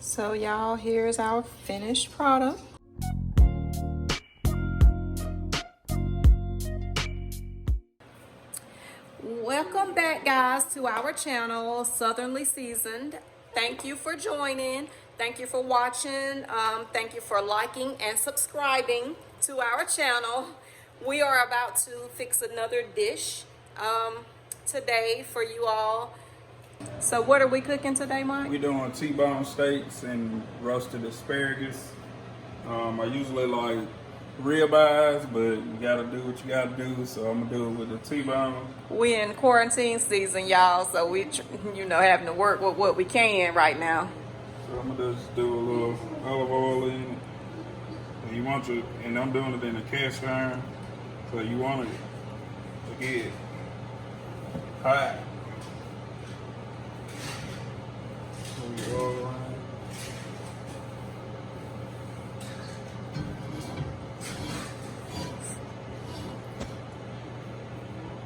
So y'all, here's our finished product. Welcome back, guys, to our channel, Southernly Seasoned. Thank you for joining. Thank you for watching. Thank you for liking and subscribing to our channel. We are about to fix another dish today for you all. So what are we cooking today, Mike? We're doing T-bone steaks and roasted asparagus. I usually like ribeyes, but you gotta do what you gotta do, so I'm gonna do it with the T-bone. We in quarantine season, y'all, so we, having to work with what we can right now. So I'm gonna just do a little olive oil in it. And you want to, and I'm doing it in a cast iron, so you want it to get hot. So you all around.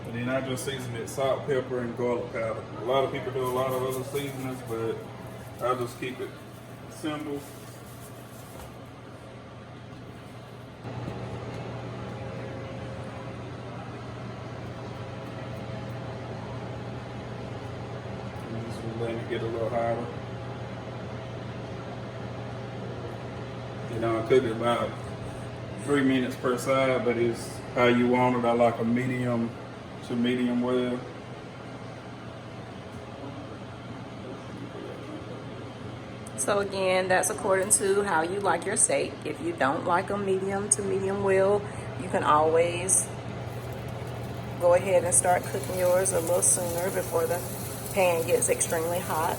And then I just season it salt, pepper, and garlic powder. A lot of people do a lot of other seasonings, but I just keep it simple. And just letting it get a little hotter. I cook it about 3 minutes per side, but it's how you want it. I like a medium to medium well. So again, that's according to how you like your steak. If you don't like a medium to medium well, you can always go ahead and start cooking yours a little sooner before the pan gets extremely hot.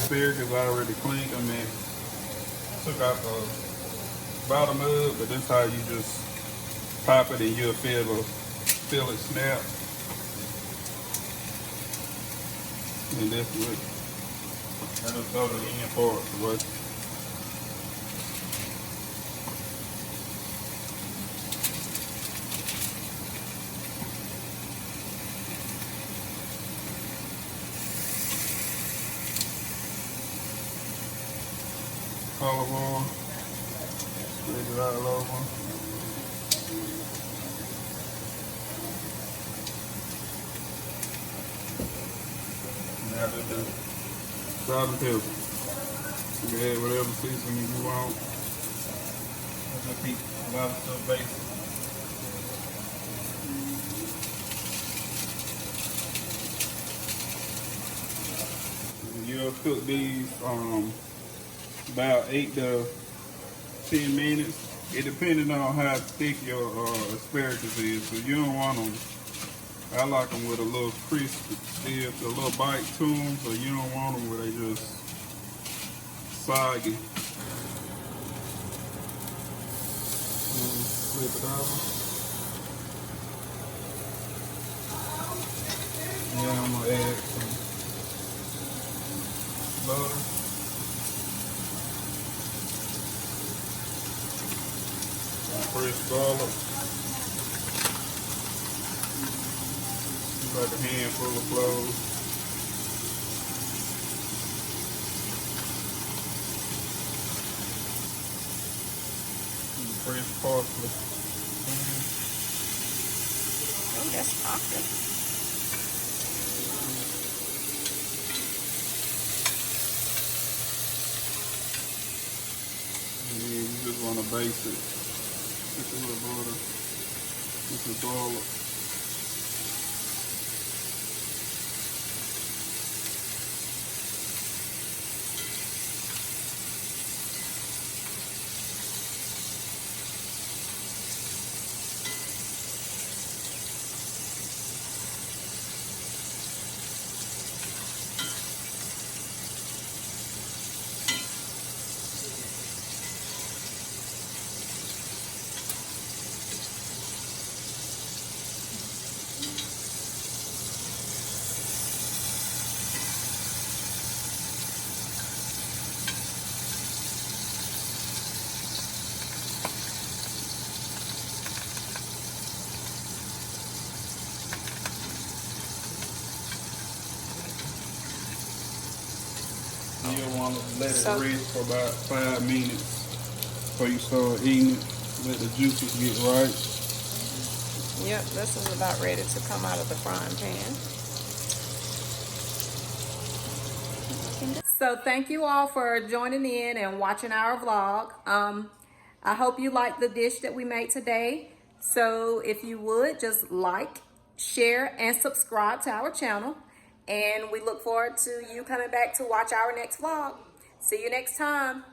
Asparagus already cleaned. Took out the bottom of it, but this how you just pop it and you'll feel it snap. And that's what I just throw the end part to work. Olive oil, spread it all over. Now just do salt and pepper. You can add whatever seasoning you want. I just keep a lot of stuff basic. You'll cook these about 8 to 10 minutes. It depending on how thick your asparagus is. So you don't want them, I like them with a little crisp, still a little bite to them. So you don't want them where they just soggy. Flip it over. Yeah, I'm gonna add some butter. Fresh garlic, like a handful of cloves. And fresh parsley. Oh, that's chocolate. And then you just want to baste it. Just a little butter, just a garlic. You'll want to let it So- rest for about 5 minutes before you start eating it. Let the juices get right. Yep, this is about ready to come out of the frying pan. So thank you all for joining in and watching our vlog. I hope you liked the dish that we made today. So if you would, just like, share, and subscribe to our channel. And we look forward to you coming back to watch our next vlog. See you next time.